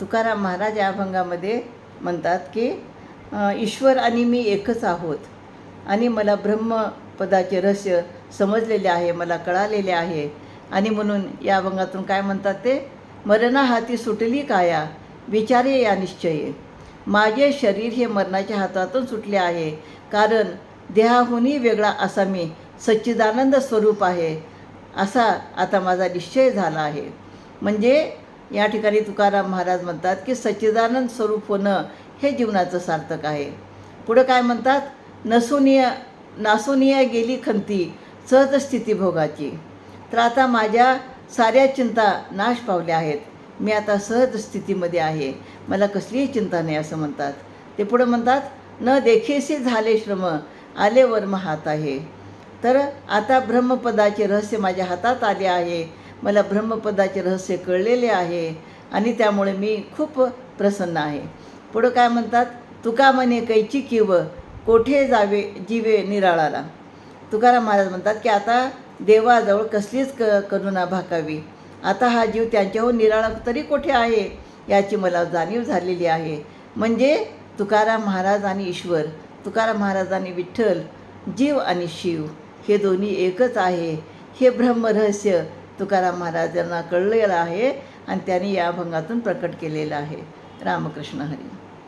तुकाराम महाराज या अभंगामध्ये म्हणतात की ईश्वर आणि मी एकच आहोत आणि मला ब्रह्मपदाचे रहस्य समजलेले आहे, मला कळालेले आहे. आणि म्हणून या अभंगातून काय म्हणतात ते, मरणा हाती सुटली काया विचारे या निश्चये, माझे शरीर हे मरणाच्या हातातून सुटले आहे, कारण देहाहूनही वेगळा असा मी सच्चिदानंद स्वरूप आहे, असा आता माझा निश्चय झाला आहे. म्हणजे या ठिकाणी तुकाराम महाराज म्हणतात की सच्चिदानंद स्वरूप होणं हे जीवनाचं सार्थक आहे. पुढं काय म्हणतात, नासोनिया गेली खंती सहज स्थिती भोगाची. तर आता माझ्या साऱ्या चिंता नाश पावल्या आहेत, मी आता सहज स्थितीमध्ये आहे, मला कसलीही चिंता नाही असं म्हणतात. ते पुढं म्हणतात, न देखेसी झाले श्रम आले वर्म हात आहे. तर आता ब्रह्मपदाचे रहस्य माझ्या हातात आले आहे, मला ब्रह्मपदाचे रहस्य कळलेले आहे आणि त्यामुळे मी खूप प्रसन्न आहे. पुढं काय म्हणतात, तुका म्हणे कैची किव कोठे जावे जीवे निराळाला. तुकाराम महाराज म्हणतात की आता देवाजवळ कसलीच करुणा भाकावी, आता हा जीव त्यांच्याहून निराळा तरी कोठे आहे याची मला जाणीव झालेली आहे. म्हणजे तुकाराम महाराज आणि ईश्वर, तुकाराम महाराज आणि विठ्ठल, जीव आणि शिव हे दोन्ही एकच आहे, हे ब्रह्मरहस्य तुकाराम महाराजांना कळलेलं आहे आणि त्यांनी या अभंगातून प्रकट केलेलं आहे. रामकृष्ण हरी.